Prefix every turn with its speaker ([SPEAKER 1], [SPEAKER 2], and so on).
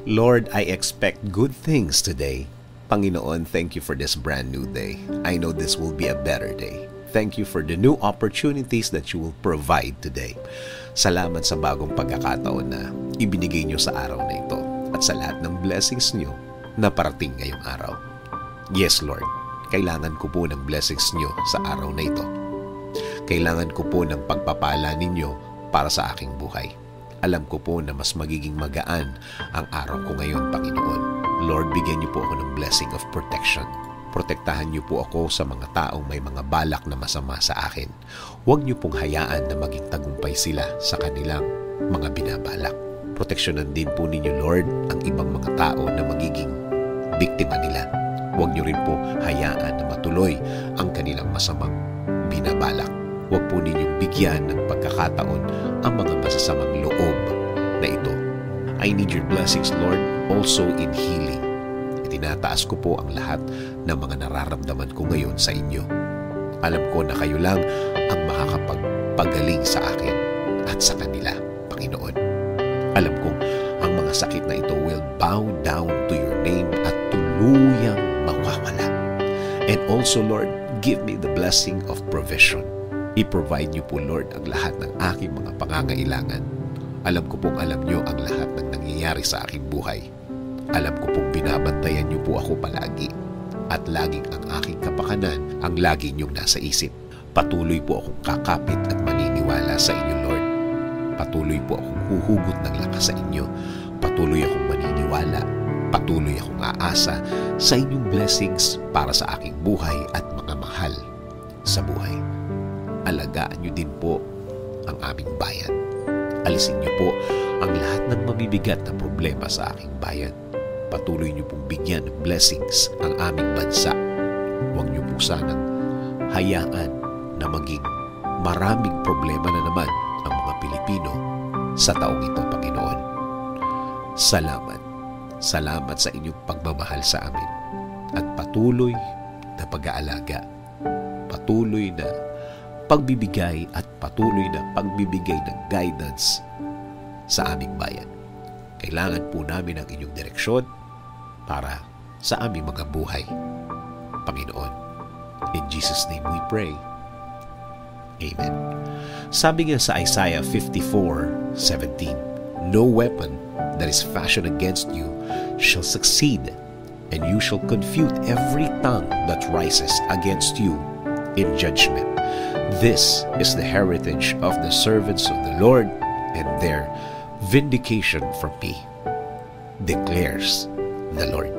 [SPEAKER 1] Lord, I expect good things today. Panginoon, thank you for this brand new day. I know this will be a better day. Thank you for the new opportunities that you will provide today. Salamat sa bagong pagkakataon na ibinigay nyo sa araw na ito at sa lahat ng blessings nyo na parating ngayong araw. Yes, Lord, kailangan ko po ng blessings nyo sa araw na ito. Kailangan ko po ng pagpapala ninyo para sa aking buhay. Alam ko po na mas magiging magaan ang araw ko ngayon, Panginoon. Lord, bigyan niyo po ako ng blessing of protection. Protektahan niyo po ako sa mga taong may mga balak na masama sa akin. Huwag niyo pong hayaan na maging tagumpay sila sa kanilang mga binabalak. Proteksyonan din po ninyo, Lord, ang ibang mga tao na magiging biktima nila. Huwag niyo rin po hayaan na matuloy ang kanilang masamang binabalak. Huwag po ninyong bigyan ng pagkakataon ang mga masasamang loob na ito. I need your blessings, Lord, also in healing. Itinataas ko po ang lahat ng mga nararamdaman ko ngayon sa inyo. Alam ko na kayo lang ang makakapagpagaling sa akin at sa kanila, Panginoon. Alam kong ang mga sakit na ito will bow down to your name at tuluyang mawawala. And also, Lord, give me the blessing of provision. I-provide niyo po, Lord, ang lahat ng aking mga pangangailangan. Alam ko pong alam niyo ang lahat ng nangyayari sa aking buhay. Alam ko pong binabantayan niyo po ako palagi. At laging ang aking kapakanan ang lagi niyong nasa isip. Patuloy po akong kakapit at maniniwala sa inyo, Lord. Patuloy po akong huhugot ng lakas sa inyo. Patuloy akong maniniwala. Patuloy akong aasa sa inyong blessings para sa aking buhay at mga mahal sa buhay. Alagaan niyo din po ang aming bayan. Alisin niyo po ang lahat ng mabibigat na problema sa aking bayan. Patuloy niyo pong bigyan ng blessings ang aming bansa. Huwag niyo po sanang hayaan na maging maraming problema na naman ang mga Pilipino sa taong ito, Panginoon. Salamat. Salamat sa inyong pagmamahal sa amin at patuloy na pag-aalaga. Patuloy na pagbibigay at patuloy na pagbibigay ng guidance sa aming bayan. Kailangan po namin ang inyong direksyon para sa aming mga buhay. Panginoon, in Jesus' name we pray. Amen. Sabi nga sa Isaiah 54:17, "No weapon that is fashioned against you shall succeed, and you shall confute every tongue that rises against you in judgment. This is the heritage of the servants of the Lord, and their vindication from me, declares the Lord."